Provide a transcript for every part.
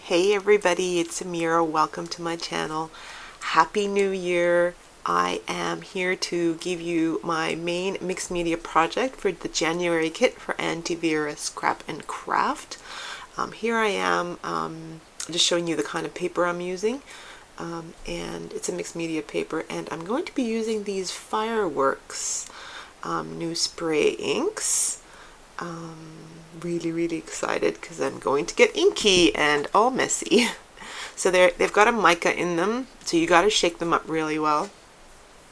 Hey everybody, it's Amira. Welcome to my channel. Happy New Year. I am here to give you my main mixed media project for the January kit for AuntyVera Scrap and Craft. Here I am just showing you the kind of paper I'm using. And it's a mixed media paper, and I'm going to be using these Fireworks new spray inks. Really excited because I'm going to get inky and all messy. So they've got a mica in them, so you got to shake them up really well.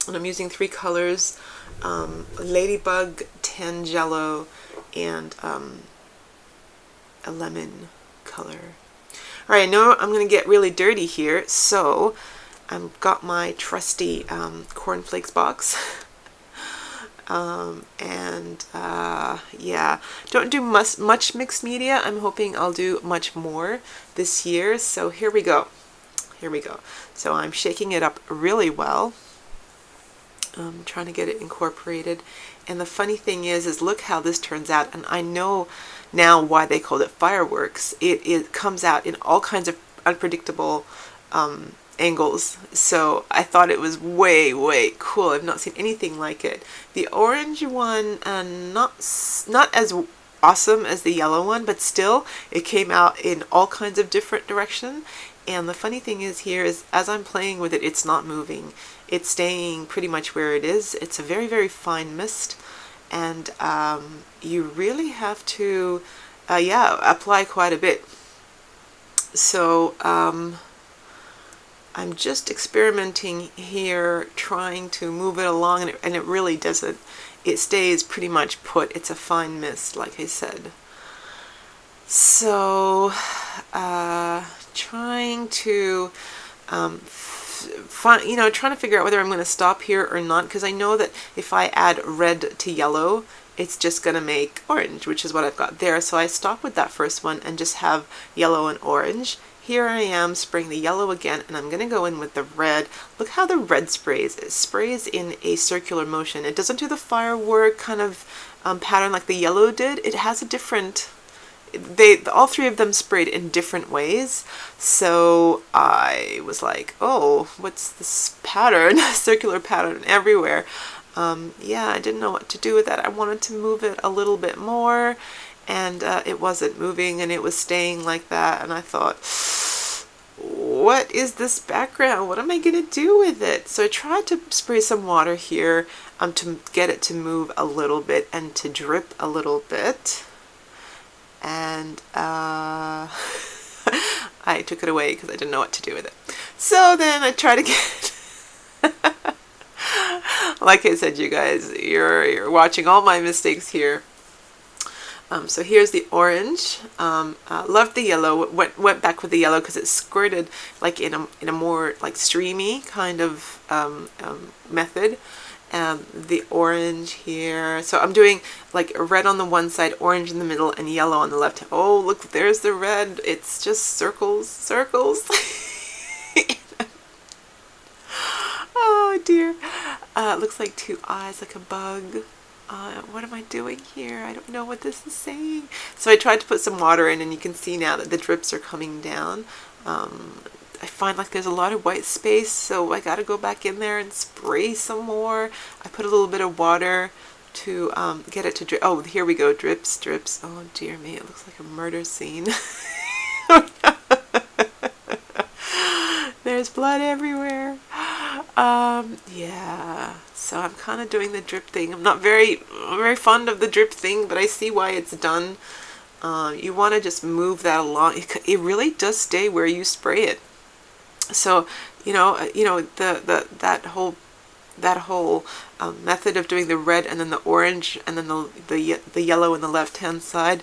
And I'm using three colors: Ladybug, Tangelo, and a lemon color. All right, I know I'm going to get really dirty here, so I've got my trusty cornflakes box. Yeah, don't do much mixed media. I'm hoping I'll do much more this year. So here we go. So I'm shaking it up really well. I'm trying to get it incorporated. And the funny thing is look how this turns out. And I know now why they called it Fireworks. It comes out in all kinds of unpredictable angles, so I thought it was way cool. I've not seen anything like it. The orange one, not as awesome as the yellow one, but still it came out in all kinds of different direction. And the funny thing is here is as I'm playing with it, it's not moving. It's staying pretty much where it is. It's a very fine mist, and you really have to apply quite a bit. So I'm just experimenting here, trying to move it along, and it really doesn't. It stays pretty much put. It's a fine mist, like I said. So, trying to trying to figure out whether I'm going to stop here or not, because I know that if I add red to yellow, it's just going to make orange, which is what I've got there. So I stop with that first one and just have yellow and orange. Here I am spraying the yellow again, and I'm going to go in with the red. Look how the red sprays. It sprays in a circular motion. It doesn't do the firework kind of pattern like the yellow did. It has a different... all three of them sprayed in different ways. So I was like, oh, what's this pattern? Circular pattern everywhere. Yeah, I didn't know what to do with that. I wanted to move it a little bit more, and it wasn't moving, and it was staying like that. And I thought, what is this background? What am I gonna do with it? So I tried to spray some water here to get it to move a little bit and to drip a little bit. And I took it away because I didn't know what to do with it. So then I tried again. Like I said, you guys, you're watching all my mistakes here. So here's the orange. Loved the yellow. Went back with the yellow because it squirted like in a more like streamy kind of method. The orange here. So I'm doing like red on the one side, orange in the middle, and yellow on the left. Oh, look, there's the red. It's just circles. Oh dear. It looks like two eyes, like a bug. What am I doing here? I don't know what this is saying. So I tried to put some water in, and you can see now that the drips are coming down. I find like there's a lot of white space, so I gotta go back in there and spray some more. I put a little bit of water to get it to drip. Oh, here we go, drips. Oh dear me, it looks like a murder scene. There's blood everywhere. Yeah, so I'm kind of doing the drip thing. I'm not very fond of the drip thing, but I see why it's done. You want to just move that along. It really does stay where you spray it. So that whole method of doing the red and then the orange and then the yellow in the left hand side.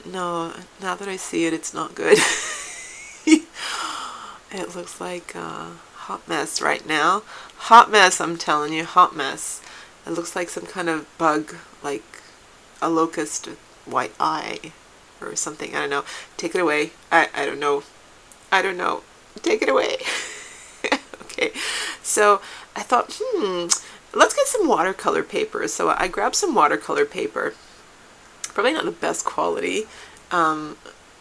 Now that I see it, it's not good. It looks like a hot mess right now. Hot mess, I'm telling you, hot mess. It looks like some kind of bug, like a locust white eye or something. I don't know. Take it away. I don't know. Take it away. Okay. So I thought, let's get some watercolor paper. So I grabbed some watercolor paper. Probably not the best quality.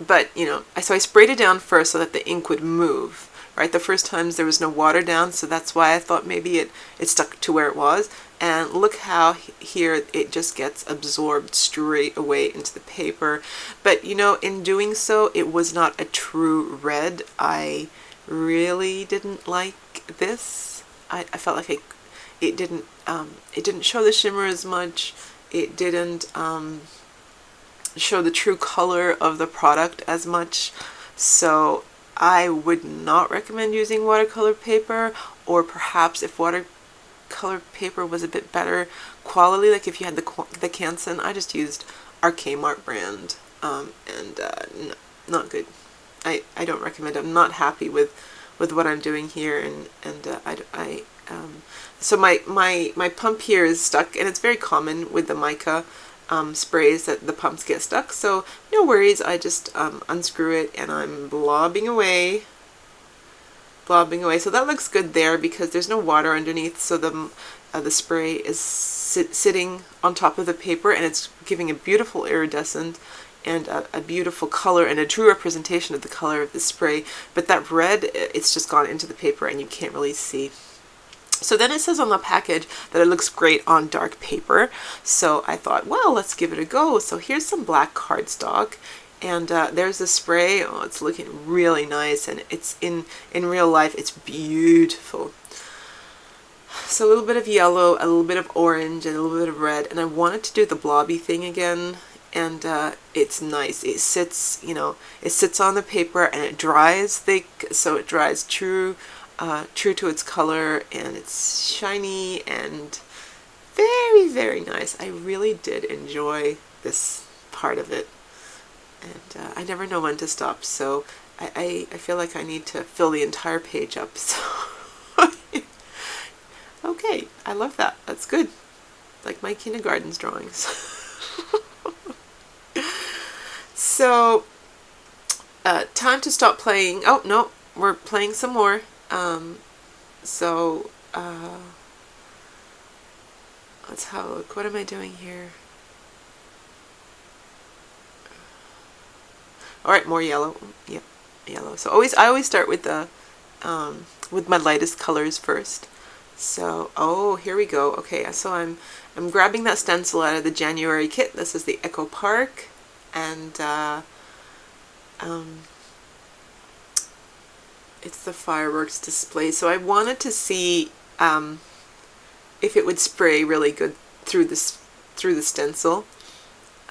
but you know, so I sprayed it down first so that the ink would move. Right, the first times there was no water down, so that's why I thought maybe it stuck to where it was. And look how here it just gets absorbed straight away into the paper. But you know, in doing so, it was not a true red. I really didn't like this. I felt like it didn't show the shimmer as much. It didn't show the true color of the product as much. So I would not recommend using watercolor paper, or perhaps if watercolor paper was a bit better quality, like if you had the Canson. I just used our Kmart brand, and no, not good. I don't recommend it. I'm not happy with what I'm doing here, and so my pump here is stuck, and it's very common with the mica sprays that the pumps get stuck, so no worries. I just unscrew it and I'm blobbing away. So that looks good there because there's no water underneath, so the spray is sitting on top of the paper, and it's giving a beautiful iridescent and a beautiful color and a true representation of the color of the spray. But that red, it's just gone into the paper and you can't really see. So then it says on the package that it looks great on dark paper. So I thought, well, let's give it a go. So here's some black cardstock, and there's the spray. Oh, it's looking really nice, and it's in real life, it's beautiful. So a little bit of yellow, a little bit of orange, and a little bit of red. And I wanted to do the blobby thing again, and it's nice. It sits, you know, it sits on the paper and it dries thick, so it dries true to its color, and it's shiny and very, very nice. I really did enjoy this part of it, and I never know when to stop, so I feel like I need to fill the entire page up. So okay, I love that. That's good. Like my kindergarten's drawings. So time to stop playing. Oh no, we're playing some more. Let's have a look. What am I doing here? All right, more yellow. Yep, yellow. So I always start with the with my lightest colors first. So, oh, here we go. Okay, so I'm grabbing that stencil out of the January kit. This is the Echo Park, and it's the fireworks display. So I wanted to see if it would spray really good through the stencil.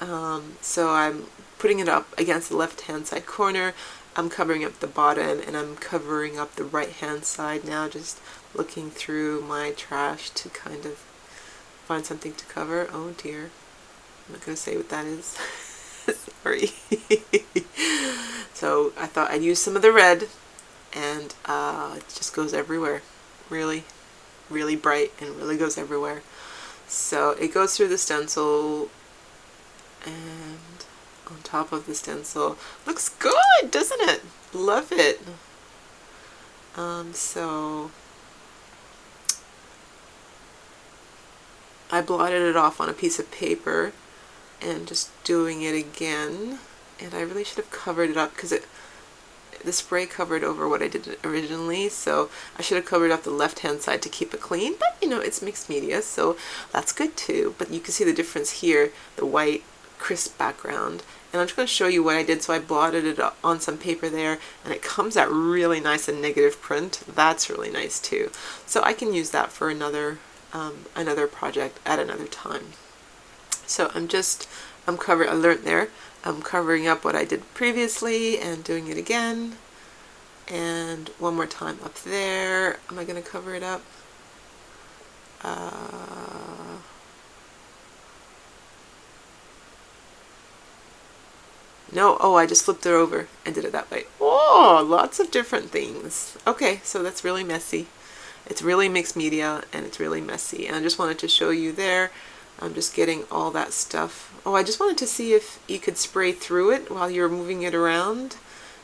So I'm putting it up against the left-hand side corner. I'm covering up the bottom, and I'm covering up the right-hand side now, just looking through my trash to kind of find something to cover. Oh dear, I'm not going to say what that is. Sorry. So I thought I'd use some of the red, and it just goes everywhere. Really, really bright, and really goes everywhere. So it goes through the stencil and on top of the stencil. Looks good, doesn't it? Love it. So I blotted it off on a piece of paper and just doing it again. And I really should have covered it up because the spray covered over what I did originally, so I should have covered up the left-hand side to keep it clean. But you know, it's mixed media, so that's good too. But you can see the difference here, the white crisp background. And I'm just going to show you what I did. So I blotted it on some paper there, and it comes out really nice in negative print. That's really nice too. So I can use that for another project at another time. So I'm covering. I learned there. I'm covering up what I did previously and doing it again. And one more time up there. Am I going to cover it up? No, oh, I just flipped it over and did it that way. Oh, lots of different things. Okay, so that's really messy. It's really mixed media, and it's really messy. And I just wanted to show you there. I'm just getting all that stuff. Oh, I just wanted to see if you could spray through it while you're moving it around.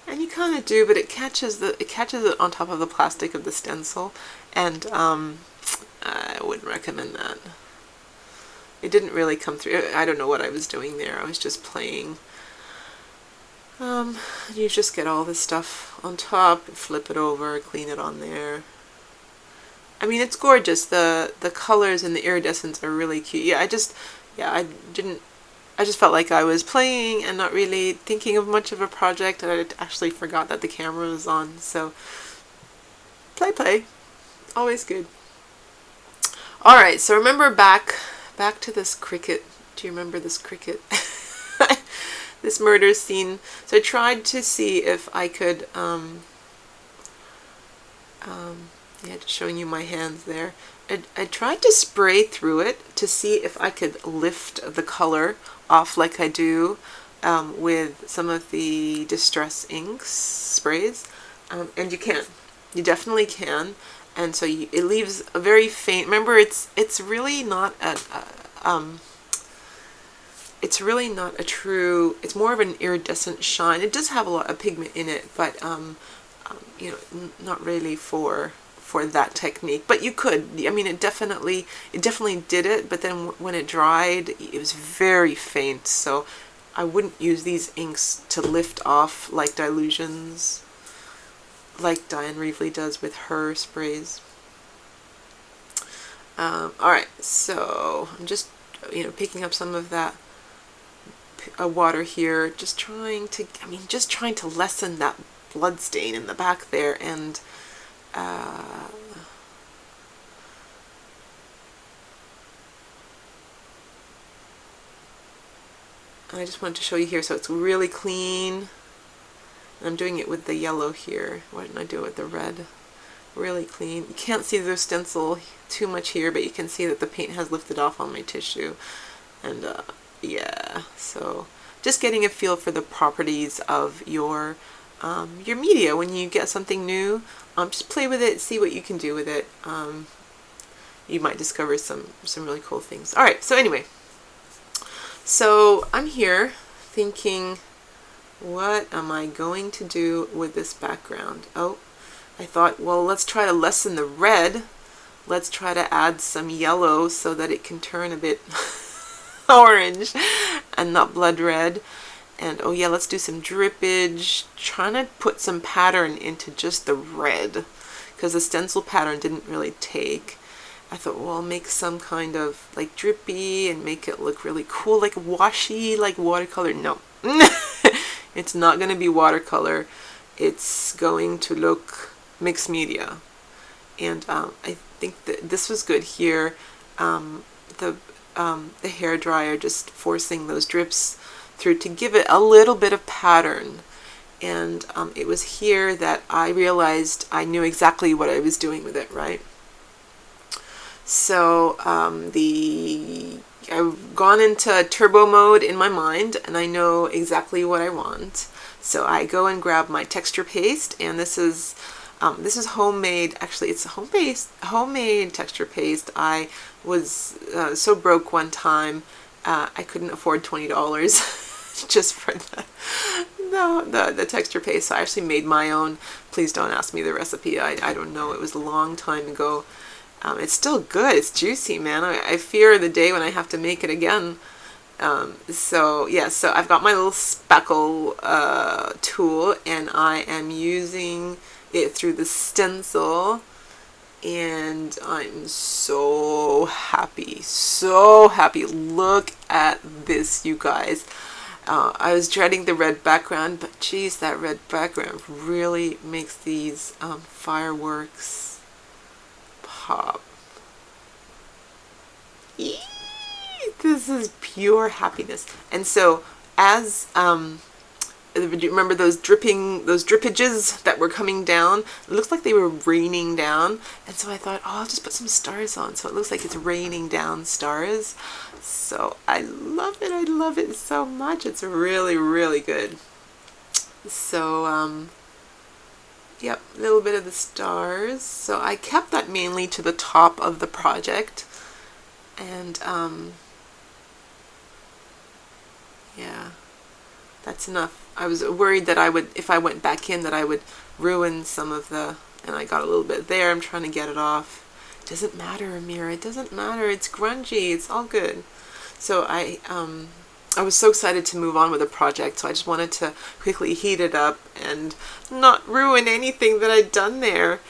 And you kind of do, but it catches it on top of the plastic of the stencil. And I wouldn't recommend that. It didn't really come through. I don't know what I was doing there. I was just playing. You just get all this stuff on top, flip it over, clean it on there. I mean, it's gorgeous. The colors and the iridescence are really cute. Yeah, I just felt like I was playing and not really thinking of much of a project, and I actually forgot that the camera was on. So, play, always good. All right, so remember back to this cricket. Do you remember this cricket? This murder scene. So I tried to see if I could, yeah, just showing you my hands there. I tried to spray through it to see if I could lift the color off like I do with some of the Distress Inks sprays. And you can. You definitely can. And so it leaves a very faint, remember it's really not it's really not a true, it's more of an iridescent shine. It does have a lot of pigment in it, but you know, not really for that technique. But you could, I mean, it definitely did it, but then when it dried, it was very faint. So I wouldn't use these inks to lift off like Dilutions, like Diane Reevely does with her sprays. Alright, so I'm just, you know, picking up some of that water here, just trying to lessen that blood stain in the back there, and I just wanted to show you here, so it's really clean. I'm doing it with the yellow here. Why didn't I do it with the red? Really clean. You can't see the stencil too much here, but you can see that the paint has lifted off on my tissue. And yeah, so just getting a feel for the properties of your media. When you get something new, just play with it, see what you can do with it. You might discover some really cool things. All right, so anyway, so I'm here thinking, what am I going to do with this background? Oh, I thought, well, let's try to lessen the red. Let's try to add some yellow so that it can turn a bit orange and not blood red. And oh yeah, let's do some drippage. Trying to put some pattern into just the red, because the stencil pattern didn't really take. I thought, well, I'll make some kind of like drippy and make it look really cool, like washy, like watercolor. No. It's not going to be watercolor. It's going to look mixed media. And I think that this was good here. The hair dryer just forcing those drips through to give it a little bit of pattern. And it was here that I realized I knew exactly what I was doing with it, right? So I've gone into turbo mode in my mind, and I know exactly what I want. So I go and grab my texture paste, and this is homemade. Actually, it's homemade texture paste. I was so broke one time, I couldn't afford $20 just for the texture paste. So I actually made my own. Please don't ask me the recipe. I don't know. It was a long time ago. It's still good. It's juicy, man. I fear the day when I have to make it again. So yeah, so I've got my little speckle tool, and I am using it through the stencil, and I'm so happy, so happy. Look at this, you guys. I was dreading the red background, but geez, that red background really makes these fireworks pop. Eee! This is pure happiness. And so as do you remember those drippages that were coming down? It looks like they were raining down, and so I thought, oh, I'll just put some stars on so it looks like it's raining down stars. So I love it so much. It's really, really good. So yep, a little bit of the stars. So I kept that mainly to the top of the project, and yeah, that's enough. I was worried that I would, if I went back in, that I would ruin some of the, and I got a little bit there. I'm trying to get it off. It doesn't matter, Amira. It doesn't matter. It's grungy. It's all good. So I I was so excited to move on with the project, so I just wanted to quickly heat it up and not ruin anything that I'd done there.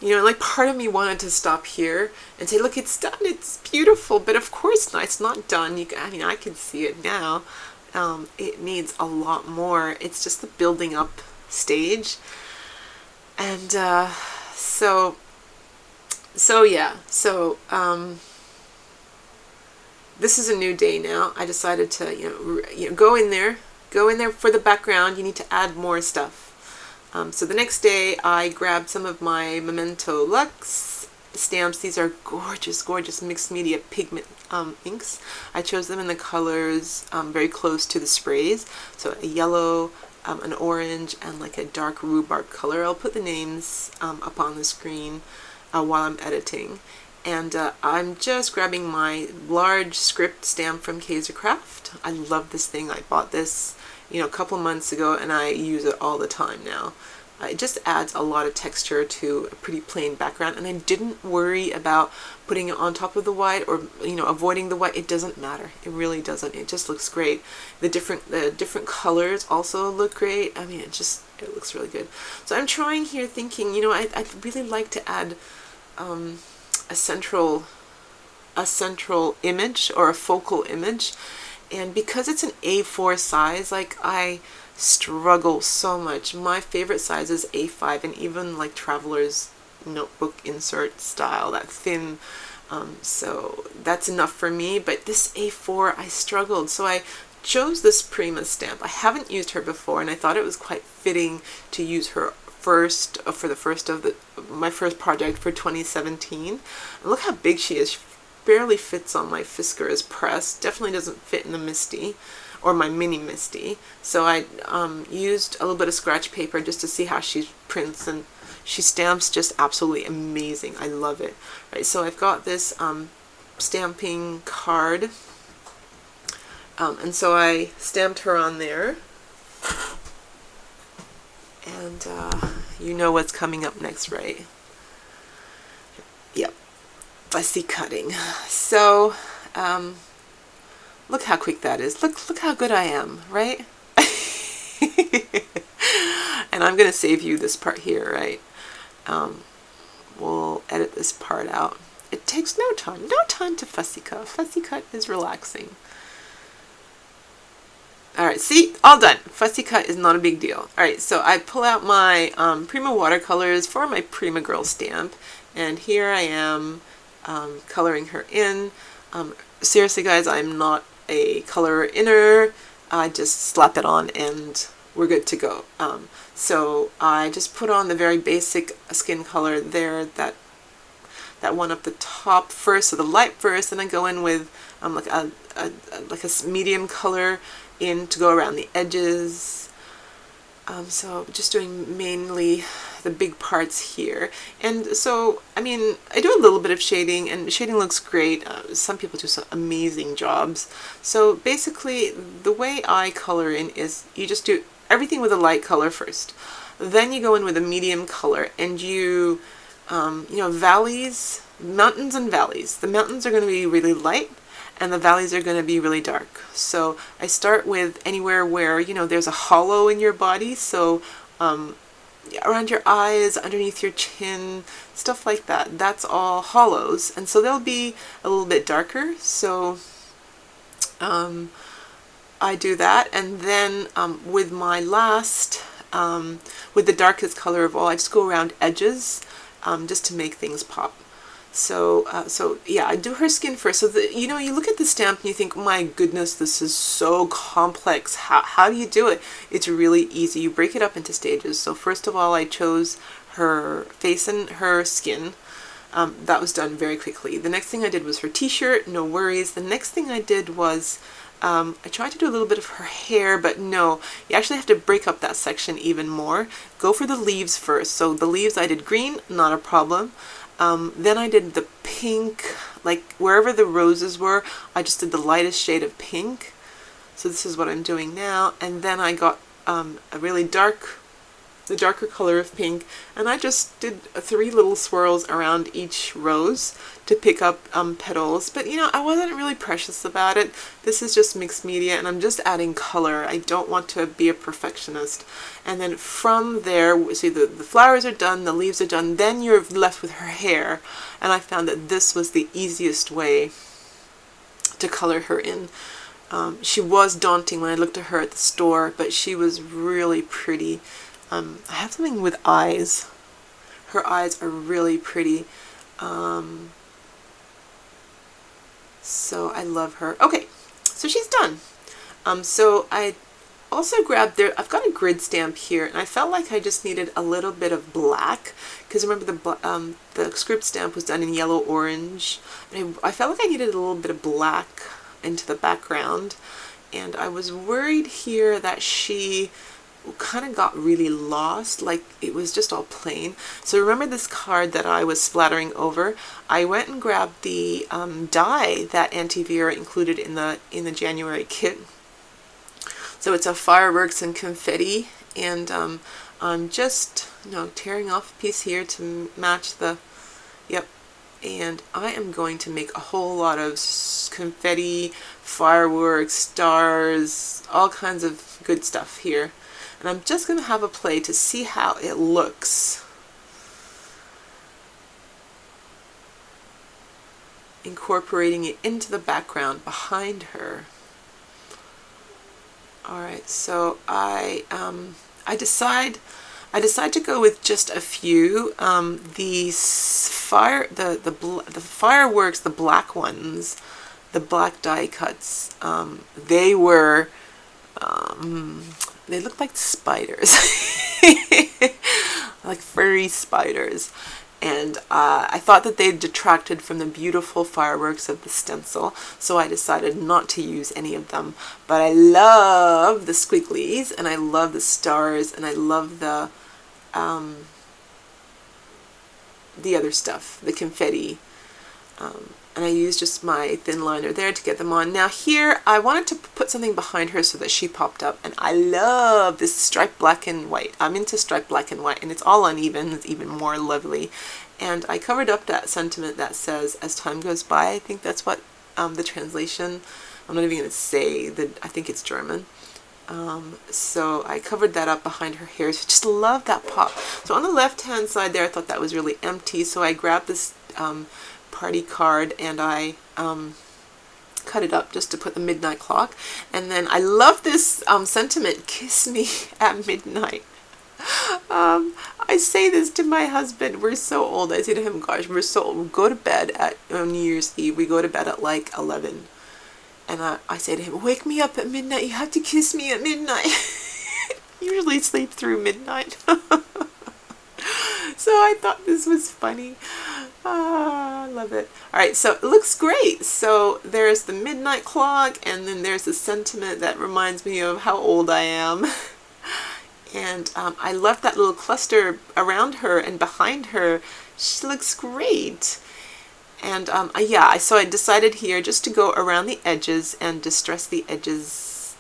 You know, like part of me wanted to stop here and say, look, it's done, it's beautiful, but of course not, it's not done. I mean, I can see it now. It needs a lot more. It's just the building up stage. And so yeah, this is a new day now. I decided to, go in there for the background. You need to add more stuff. So the next day I grabbed some of my Memento Luxe stamps. These are gorgeous, gorgeous mixed media pigment inks. I chose them in the colors very close to the sprays. So a yellow, an orange, and like a dark rhubarb color. I'll put the names up on the screen while I'm editing. And I'm just grabbing my large script stamp from Kaisercraft. I love this thing. I bought this, a couple months ago, and I use it all the time now. It just adds a lot of texture to a pretty plain background, and I didn't worry about putting it on top of the white or avoiding the white. It doesn't matter. It really doesn't. It just looks great. The different colors also look great. I mean, it looks really good. So I'm trying here, thinking, I'd really like to add a central image or a focal image, and because it's an A4 size, like I struggle so much. My favorite size is A5, and even like Traveler's notebook insert style, that thin, so that's enough for me. But this A4, I struggled, so I chose this Prima stamp. I haven't used her before, and I thought it was quite fitting to use her first for the first of my first project for 2017. And look how big she is. She barely fits on my Fiskars press. Definitely doesn't fit in the Misty or my mini Misty. So I used a little bit of scratch paper just to see how she prints, and she stamps just absolutely amazing. I love it. Right, so I've got this stamping card, and so I stamped her on there. And you know what's coming up next, right? Yep, fussy cutting. So look how quick that is. Look how good I am, right? And I'm gonna save you this part here, right? We'll edit this part out. It takes no time to fussy cut. Fussy cut is relaxing. Alright, see? All done. Fussy cut is not a big deal. Alright, so I pull out my Prima watercolors for my Prima Girl stamp, and here I am coloring her in. Seriously guys, I'm not a color inner. I just slap it on and we're good to go. So I just put on the very basic skin color there, that one up the top first, so the light first, and I go in with like a medium color in to go around the edges. So just doing mainly the big parts here. And so, I mean, I do a little bit of shading, and shading looks great. Some people do some amazing jobs. So basically, the way I color in is you just do everything with a light color first. Then you go in with a medium color, and you valleys, mountains and valleys. The mountains are going to be really light, and the valleys are going to be really dark. So I start with anywhere where, there's a hollow in your body. So around your eyes, underneath your chin, stuff like that. That's all hollows. And so they'll be a little bit darker. So I do that. And then with my last, with the darkest color of all, I just go around edges just to make things pop. So yeah, I do her skin first. So you look at the stamp and you think, my goodness, this is so complex. How do you do it? It's really easy. You break it up into stages. So first of all, I chose her face and her skin. That was done very quickly. The next thing I did was her t-shirt. No worries. The next thing I did was I tried to do a little bit of her hair, but no, you actually have to break up that section even more. Go for the leaves first. So the leaves I did green, not a problem. Then I did the pink, like wherever the roses were, I just did the lightest shade of pink. So this is what I'm doing now. And then I got a really dark the darker color of pink, and I just did 3 little swirls around each rose to pick up petals. But you know, I wasn't really precious about it. This is just mixed media, and I'm just adding color. I don't want to be a perfectionist. And then from there, see, the flowers are done, the leaves are done, then you're left with her hair. And I found that this was the easiest way to color her in. She was daunting when I looked at her at the store, but she was really pretty. I have something with eyes. Her eyes are really pretty. So I love her. Okay, so she's done. So I also grabbed I've got a grid stamp here, and I felt like I just needed a little bit of black, because remember the script stamp was done in yellow orange. And I felt like I needed a little bit of black into the background, and I was worried here that she kind of got really lost, like it was just all plain. So remember this card that I was splattering over? I went and grabbed the die that AuntyVera included in the January kit. So it's a fireworks and confetti, and I'm just, you know, tearing off a piece here to match the, yep. And I am going to make a whole lot of confetti, fireworks, stars, all kinds of good stuff here. And I'm just going to have a play to see how it looks. Incorporating it into the background behind her. Alright, so I decide to go with just a few. The fireworks, the black ones, the black die cuts, they were they looked like spiders, like furry spiders. And I thought that they detracted from the beautiful fireworks of the stencil, so I decided not to use any of them. But I love the squigglies, and I love the stars, and I love the other stuff, the confetti. And I used just my thin liner there to get them on. Now here, I wanted to put something behind her so that she popped up, and I love this striped black and white. I'm into striped black and white, and it's all uneven. It's even more lovely. And I covered up that sentiment that says, as time goes by. I think that's what the translation, I'm not even going to say that, I think it's German. So I covered that up behind her hair. So just love that pop. So on the left hand side there, I thought that was really empty, so I grabbed this party card, and I cut it up just to put the midnight clock. And then I love this sentiment, kiss me at midnight. I say this to my husband. We're so old. I say to him, gosh, we're so old. We go to bed on New Year's Eve. We go to bed at like 11. And I say to him, wake me up at midnight. You have to kiss me at midnight. Usually sleep through midnight. So I thought this was funny. I love it. Alright, so it looks great. So there's the midnight clock, and then there's the sentiment that reminds me of how old I am. And I left that little cluster around her and behind her. She looks great. And yeah, so I decided here just to go around the edges and distress the edges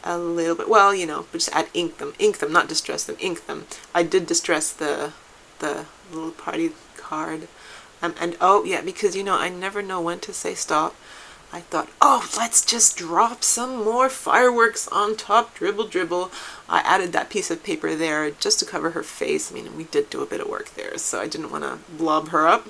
a little bit. Well, you know, just add ink them, not distress them, ink them. I did distress the little party card. And oh yeah, because you know, I never know when to say stop. I thought, oh, let's just drop some more fireworks on top, dribble, dribble. I added that piece of paper there just to cover her face. I mean, we did do a bit of work there, so I didn't want to blob her up.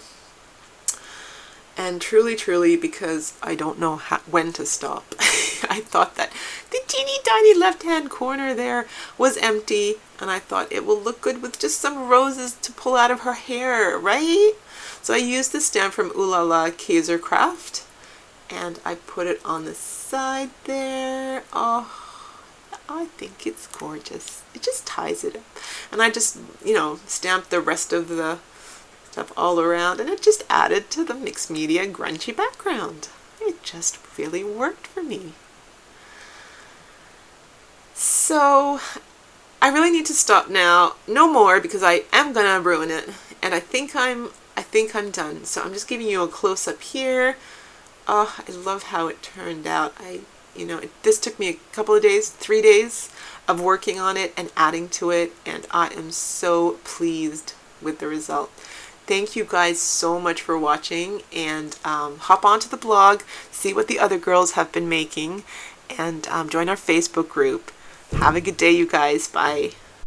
And truly, truly, because I don't know when to stop, I thought that the teeny tiny left-hand corner there was empty, and I thought it will look good with just some roses to pull out of her hair, right? So I used the stamp from Ooh La La Kaiser Craft, and I put it on the side there. Oh, I think it's gorgeous. It just ties it up. And I just, you know, stamped the rest of the stuff all around, and it just added to the mixed media grungy background. It just really worked for me. So I really need to stop now. No more, because I am gonna ruin it, and I think I'm done. So I'm just giving you a close-up here. Oh, I love how it turned out. You know, this took me a couple of days, 3 days. of working on it and adding to it, and I am so pleased with the result. Thank you guys so much for watching, and hop onto the blog, see what the other girls have been making, and join our Facebook group. Have a good day, you guys. Bye.